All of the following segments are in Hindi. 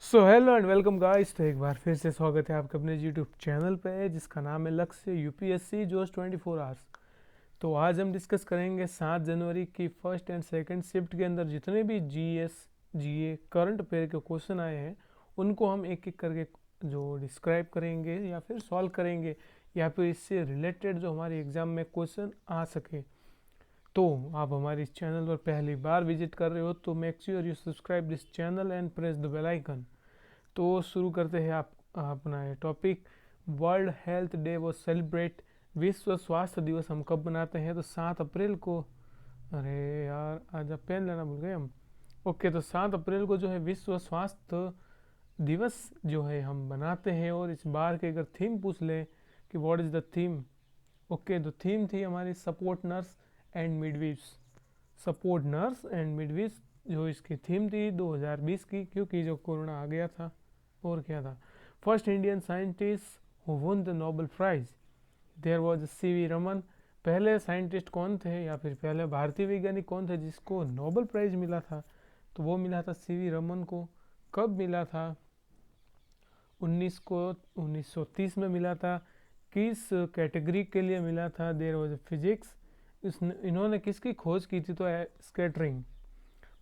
So hello and welcome guys. तो एक बार फिर से स्वागत है आपके अपने यूट्यूब चैनल पे जिसका नाम है लक्ष्य यूपीएससी जोश 24 आवर्स। तो आज हम डिस्कस करेंगे 7 जनवरी की फर्स्ट एंड सेकंड शिफ्ट के अंदर जितने भी जीएस जीए करंट अफेयर के क्वेश्चन आए हैं उनको हम एक एक करके जो डिस्क्राइब करेंगे या फिर सॉल्व करेंगे या फिर इससे रिलेटेड जो हमारे एग्जाम में क्वेश्चन आ सके। तो आप हमारे इस चैनल पर पहली बार विजिट कर रहे हो तो make sure you subscribe this channel and press the bell icon. तो शुरू करते हैं आप अपना ये टॉपिक। वर्ल्ड हेल्थ डे वो सेलिब्रेट, विश्व स्वास्थ्य दिवस हम कब मनाते हैं? तो 7 अप्रैल को। अरे यार आज आप पेन लेना भूल गए हम। ओके, तो 7 अप्रैल को जो है विश्व स्वास्थ्य दिवस जो है हम मनाते हैं। और इस बार के अगर थीम पूछ ले कि what is the theme, okay, तो थीम थी हमारी support nurse and midwives. Support nurse and midwives जो इसकी थीम थी 2020 की, क्योंकि जो कोरोना आ गया था। और क्या था? First Indian scientist who won the Nobel prize, there was CV Raman. पहले साइंटिस्ट कौन थे या फिर पहले भारतीय वैज्ञानिक कौन थे जिसको नोबेल प्राइज मिला था? तो वो मिला था सीवी रमन को। कब मिला था? 1930 में मिला था। किस कैटेगरी के लिए मिला था? There was physics. इन्होंने किसकी खोज की थी? तो स्कैटरिंग,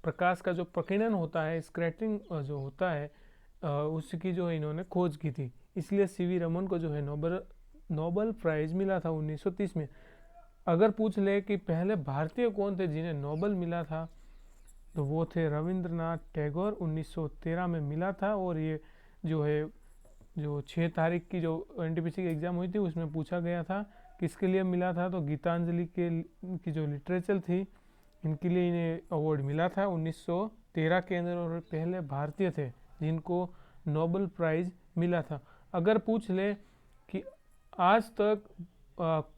प्रकाश का जो प्रकीर्णन होता है, स्कैटरिंग जो होता है उसकी जो है इन्होंने खोज की थी। इसलिए सीवी रमन को जो है नोबेल नोबेल प्राइज मिला था 1930 में। अगर पूछ ले कि पहले भारतीय कौन थे जिन्हें नोबेल मिला था, तो वो थे रविंद्रनाथ टैगोर। 1913 में मिला था। और ये जो है जो 6 तारीख की जो एनटीपीसी की एग्ज़ाम हुई थी उसमें पूछा गया था किसके लिए मिला था। तो गीतांजलि के की जो लिटरेचर थी इनके लिए इन्हें अवार्ड मिला था 1913 के अंदर। और पहले भारतीय थे जिनको नोबेल प्राइज़ मिला था। अगर पूछ ले कि आज तक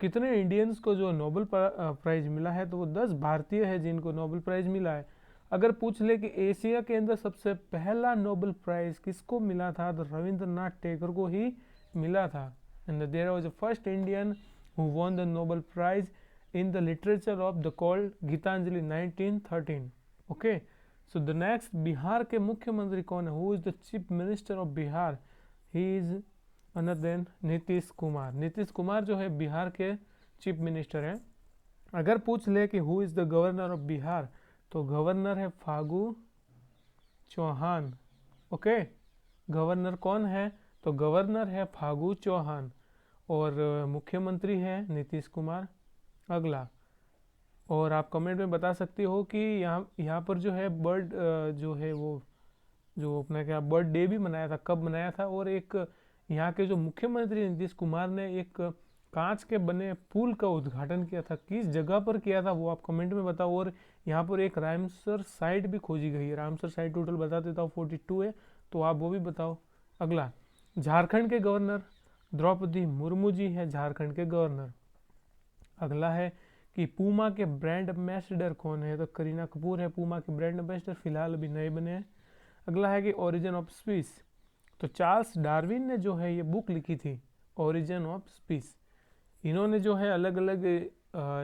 कितने इंडियंस को जो नोबेल प्राइज़ मिला है, तो वो 10 भारतीय है जिनको नोबेल प्राइज़ मिला है। अगर पूछ ले कि एशिया के अंदर सबसे पहला नोबेल प्राइज़ किसको मिला था, तो रविंद्रनाथ टैगोर को ही मिला था। And there was the first Indian who won the Nobel prize in the literature of the called Gitanjali 1913। Okay, so the next, Bihar के मुख्यमंत्री कौन है? Who is the chief minister of Bihar? He is another than Nitish Kumar. Nitish Kumar जो है बिहार के चीफ मिनिस्टर हैं। अगर पूछ ले कि who is the governor of Bihar, तो गवर्नर है फागू चौहान। ओके, गवर्नर कौन है? तो गवर्नर है फागू चौहान। और मुख्यमंत्री है नीतीश कुमार। अगला, और आप कमेंट में बता सकते हो कि यहाँ पर जो है बर्ड जो है वो जो अपना क्या बर्ड डे भी मनाया था, कब मनाया था? और एक यहाँ के जो मुख्यमंत्री नीतीश कुमार ने एक कांच के बने पुल का उद्घाटन किया था, किस जगह पर किया था वो आप कमेंट में बताओ। और यहाँ पर एक रामसर साइट भी खोजी गई है। रामसर साइट टोटल बता देता हूँ 42 है, तो आप वो भी बताओ। अगला, झारखंड के गवर्नर द्रौपदी मुर्मू जी है झारखंड के गवर्नर। अगला है कि पूमा के ब्रांड एम्बेसडर कौन है? तो करीना कपूर है पूमा के ब्रांड एम्बेसडर, फिलहाल अभी नए बने हैं। अगला है कि ओरिजिन ऑफ स्पीस, तो चार्ल्स डार्विन ने जो है ये बुक लिखी थी ओरिजिन ऑफ स्पीस। इन्होंने जो है अलग अलग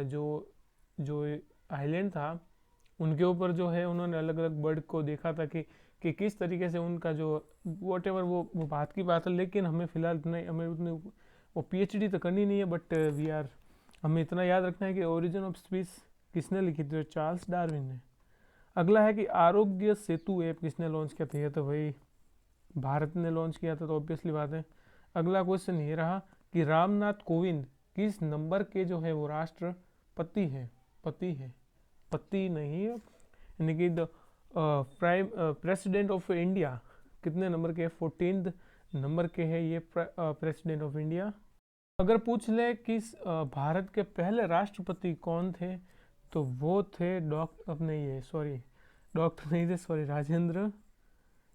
जो जो आइलैंड था उनके ऊपर जो है उन्होंने अलग अलग बर्ड को देखा था कि किस तरीके से उनका जो वॉट एवर वो बात की बात है। लेकिन हमें फिलहाल इतना हमें उतने वो पीएचडी तो करनी नहीं है, बट वी आर हमें इतना याद रखना है कि ओरिजिन ऑफ स्पीस किसने लिखी थी? तो चार्ल्स डार्विन ने। अगला है कि आरोग्य सेतु ऐप किसने लॉन्च किया था? ये तो भाई भारत ने लॉन्च किया था, तो ऑब्वियसली बात है। अगला क्वेश्चन ये रहा कि रामनाथ कोविंद किस नंबर के जो है वो राष्ट्रपति है? पति है, पति नहीं है, यानी कि the prime president of India कितने नंबर के? 14 नंबर के है ये प्रेसिडेंट ऑफ इंडिया। अगर पूछ ले कि भारत के पहले राष्ट्रपति कौन थे, तो वो थे डॉक्टर अपने ये सॉरी डॉक्टर नहीं थे, सॉरी, राजेंद्र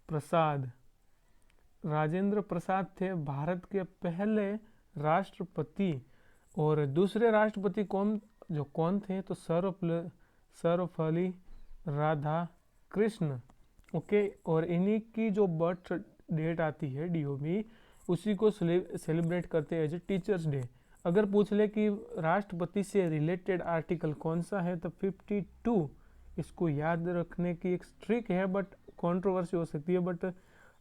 प्रसाद। राजेंद्र प्रसाद थे भारत के पहले राष्ट्रपति। और दूसरे राष्ट्रपति कौन थे? तो सर्वपल्ली राधा कृष्ण। ओके, और इन्हीं की जो बर्थ डेट आती है डीओबी, उसी को सेलिब्रेट करते हैं एज ए टीचर्स डे। अगर पूछ ले कि राष्ट्रपति से रिलेटेड आर्टिकल कौन सा है, तो 52। इसको याद रखने की एक ट्रिक है, बट कंट्रोवर्सी हो सकती है, बट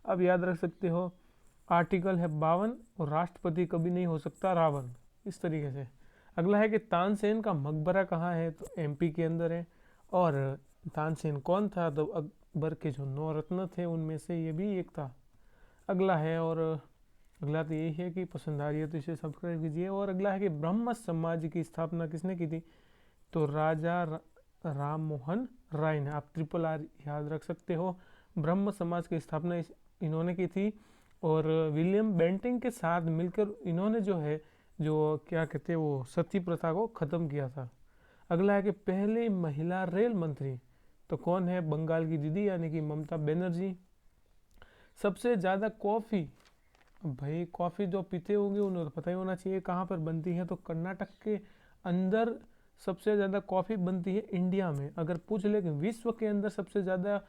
अब याद रख सकते हो, आर्टिकल है 52 और राष्ट्रपति कभी नहीं हो सकता रावण, इस तरीके से। अगला है कि तानसेन का मकबरा कहाँ है, तो एमपी के अंदर है। और तानसेन कौन था, तो अकबर के जो 9 रत्न थे उनमें से ये भी एक था। अगला है, और अगला तो यही है कि पसंद आ रही है तो इसे सब्सक्राइब कीजिए। और अगला है कि ब्रह्म समाज की स्थापना किसने की थी, तो राजा राम मोहन राय ने। आप ट्रिपल आर याद रख सकते हो। ब्रह्म समाज की स्थापना इन्होंने की थी, और विलियम बेंटिंग के साथ मिलकर इन्होंने जो है, जो क्या कहते हैं, वो सती प्रथा को ख़त्म किया था। अगला है कि पहले महिला रेल मंत्री, तो कौन है, बंगाल की दीदी यानी कि ममता बनर्जी। सबसे ज़्यादा कॉफ़ी, भाई कॉफ़ी जो पीते होंगे उन्हें तो पता ही होना चाहिए कहाँ पर बनती है, तो कर्नाटक के अंदर सबसे ज़्यादा कॉफ़ी बनती है इंडिया में। अगर पूछ ले कि विश्व के अंदर सबसे ज़्यादा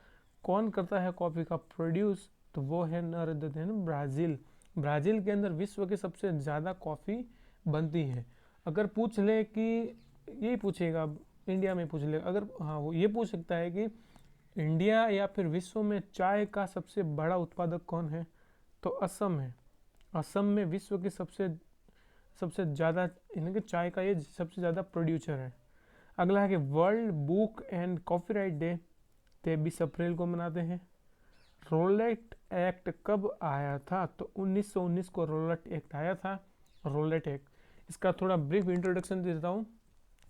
कौन करता है कॉफ़ी का प्रोड्यूस, तो वो है नर अदर देन ब्राज़ील। ब्राज़ील के अंदर विश्व के सबसे ज़्यादा कॉफ़ी बनती है। अगर पूछ ले कि, यही पूछेगा इंडिया में पूछ ले, अगर हाँ वो ये पूछ सकता है कि इंडिया या फिर विश्व में चाय का सबसे बड़ा उत्पादक कौन है, तो असम है। असम में विश्व के सबसे सबसे ज़्यादा यानी कि चाय का ये सबसे ज़्यादा प्रोड्यूसर है। अगला है कि world book and copyright day 23 अप्रैल को मनाते हैं। रोलेट एक्ट कब आया था, तो 1919 को रोलेट एक्ट आया था। रोलेट एक्ट, इसका थोड़ा ब्रीफ इंट्रोडक्शन देता हूँ।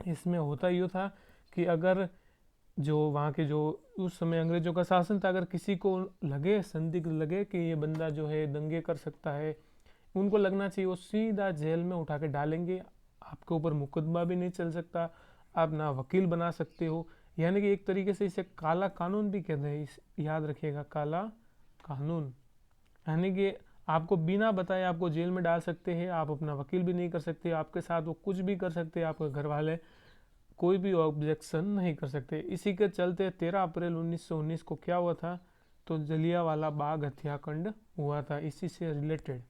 इसमें होता यूँ था कि अगर जो वहाँ के जो उस समय अंग्रेजों का शासन था, अगर किसी को लगे, संदिग्ध लगे कि ये बंदा जो है दंगे कर सकता है, उनको लगना चाहिए, वो सीधा जेल में उठा के डालेंगे। आपके ऊपर मुकदमा भी नहीं चल सकता, आप ना वकील बना सकते हो। यानी कि एक तरीके से इसे काला कानून भी कहते हैं, इस याद रखिएगा, काला कानून। यानी कि आपको बिना बताए आपको जेल में डाल सकते हैं, आप अपना वकील भी नहीं कर सकते, आपके साथ वो कुछ भी कर सकते हैं, आपके घर वाले कोई भी ऑब्जेक्शन नहीं कर सकते। इसी के चलते 13 अप्रैल 1919 को क्या हुआ था, तो जलियांवाला बाग हत्याकांड हुआ था, इसी से रिलेटेड।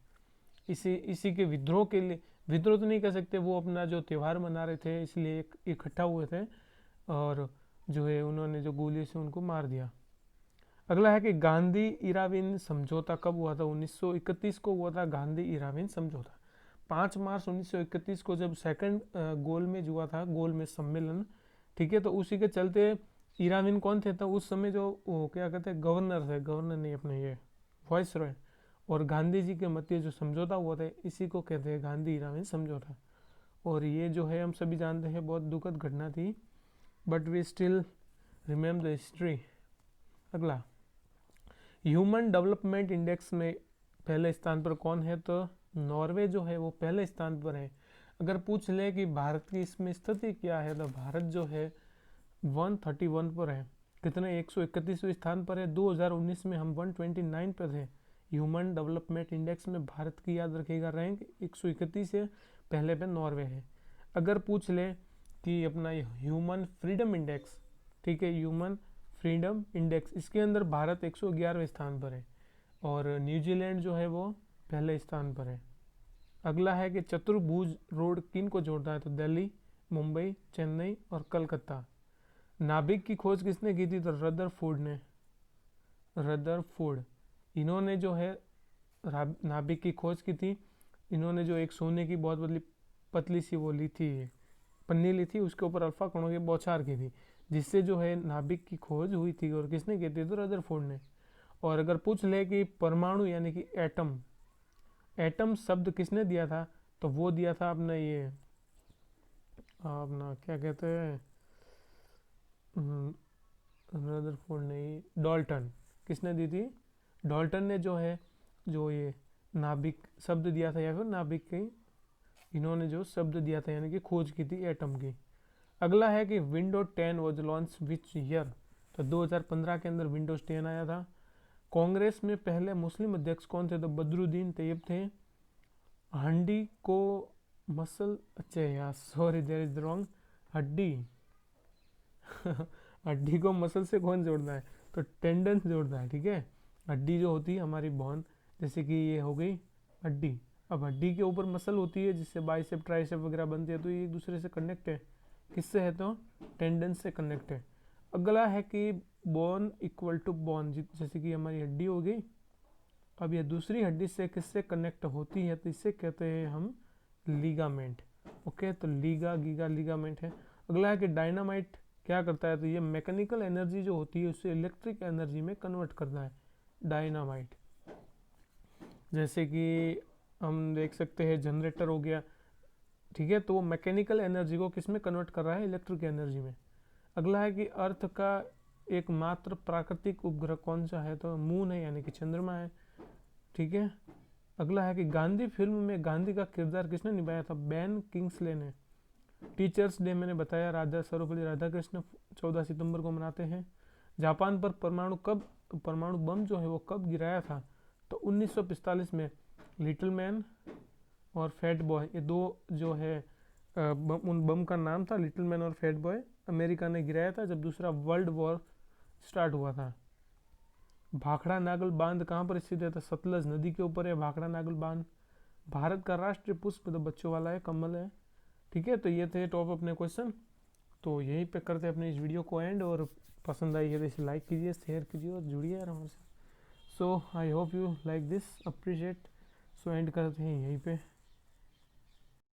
इसी के विद्रोह के लिए, विद्रोह तो नहीं कह सकते, वो अपना जो त्यौहार मना रहे थे इसलिए इकट्ठा हुए थे, और जो है उन्होंने जो गोली से उनको मार दिया। अगला है कि गांधी इराविन समझौता कब हुआ था, 1931 को हुआ था गांधी इराविन समझौता। 5 मार्च 1931 को जब सेकंड गोल में हुआ था, गोल में सम्मेलन, ठीक है, तो उसी के चलते इराविन कौन थे, तो उस समय जो वो क्या कहते हैं, गवर्नर थे, गवर्नर नहीं अपने ये वॉइस रॉय, और गांधी जी के मध्य जो समझौता हुआ था इसी को कहते हैं गांधी इराविन समझौता। और ये जो है हम सभी जानते हैं बहुत दुखद घटना थी, but we still remember the history. अगला, ह्यूमन डेवलपमेंट इंडेक्स में पहले स्थान पर कौन है, तो नॉर्वे जो है वो पहले स्थान पर है। अगर पूछ ले कि भारत की इसमें स्थिति क्या है, तो भारत जो है 131 पर है। कितने, 131वें स्थान पर है। 2019 में हम 129 पर थे। ह्यूमन डेवलपमेंट इंडेक्स में भारत की याद रखिएगा रैंक 131 है, पहले पे नॉर्वे है। अगर पूछ ले कि अपना ह्यूमन फ्रीडम इंडेक्स, ठीक है, ह्यूमन फ्रीडम इंडेक्स, इसके अंदर भारत 111वें स्थान पर है, और न्यूजीलैंड जो है वो पहले स्थान पर है। अगला है कि चतुर्भुज रोड किन को जोड़ता है, तो दिल्ली, मुंबई, चेन्नई और कलकत्ता। नाभिक की खोज किसने की थी, तो रदरफोर्ड ने। रदरफोर्ड, इन्होंने जो है नाभिक की खोज की थी। इन्होंने जो एक सोने की बहुत बड़ी पतली सी वो ली थी, पन्नी ली थी, उसके ऊपर अल्फा कणों की बौछार की थी, जिससे जो है नाभिक की खोज हुई थी। और किसने की थी, तो रदरफोर्ड ने। और अगर पूछ ले कि परमाणु यानी कि एटम, एटम शब्द किसने दिया था, तो वो दिया था अपना ये, अपना क्या कहते हैं, रदरफोर्ड नहीं, डॉल्टन। किसने दी थी, डॉल्टन ने जो है, जो ये नाभिक शब्द दिया था, या फिर नाभिक की इन्होंने जो शब्द दिया था, यानी कि खोज की थी एटम की। अगला है कि Windows 10 was launch which year, तो 2015 के अंदर विंडोज 10 आया था। कांग्रेस में पहले मुस्लिम अध्यक्ष कौन थे, तो बदरुद्दीन तैयब थे। हंडी को मसल, अच्छा यार सॉरी देयर इज रॉन्ग, हड्डी हड्डी को मसल से कौन जोड़ता है, तो टेंडन जोड़ता है, ठीक है। हड्डी जो होती है हमारी बोन, जैसे कि ये हो गई हड्डी, अब हड्डी के ऊपर मसल होती है जिससे बाइसेप ट्राइसेप वगैरह बनती है, तो ये एक दूसरे से कनेक्ट है, किससे है, तो टेंडन से कनेक्ट है। अगला है कि बोन इक्वल टू बोन, जैसे कि हमारी हड्डी हो गई, अब ये दूसरी हड्डी से किससे कनेक्ट होती है, तो इसे कहते हैं हम लीगामेंट। ओके, तो लीगा गीगा लीगामेंट है। अगला है कि डायनामाइट क्या करता है, तो ये मैकेनिकल एनर्जी जो होती है उसे इलेक्ट्रिक एनर्जी में कन्वर्ट करता है डायनामाइट। जैसे कि हम देख सकते हैं जनरेटर हो गया, ठीक है, तो वो मैकेनिकल एनर्जी को किस में कन्वर्ट कर रहा है, इलेक्ट्रिक एनर्जी में। अगला है कि अर्थ का एकमात्र प्राकृतिक उपग्रह कौन सा है, तो मून है, यानी कि चंद्रमा है, ठीक है। अगला है कि गांधी फिल्म में गांधी का किरदार किसने निभाया था, बेन किंग्सले ने। टीचर्स डे मैंने बताया, राजा सर्वपल्ली राधाकृष्ण 14 सितंबर को मनाते हैं। जापान पर परमाणु बम जो है वो कब गिराया था, तो 1945 में। लिटिल मैन और फैट बॉय, ये दो जो है उन बम का नाम था, लिटिल मैन और फैट बॉय। अमेरिका ने गिराया था जब दूसरा वर्ल्ड वॉर स्टार्ट हुआ था। भाखड़ा नागल बांध कहाँ पर स्थित है, तो सतलज नदी के ऊपर है भाखड़ा नागल बांध। भारत का राष्ट्रीय पुष्प तो बच्चों वाला है, कमल है, ठीक है। तो ये थे टॉप अपने क्वेश्चन। तो यहीं पे करते हैं अपने इस वीडियो को एंड, और पसंद आई है तो इसे लाइक कीजिए, शेयर कीजिए और जुड़िए यार हमारे साथ। So I hope you like this, appreciate. So end करते हैं यहीं पे।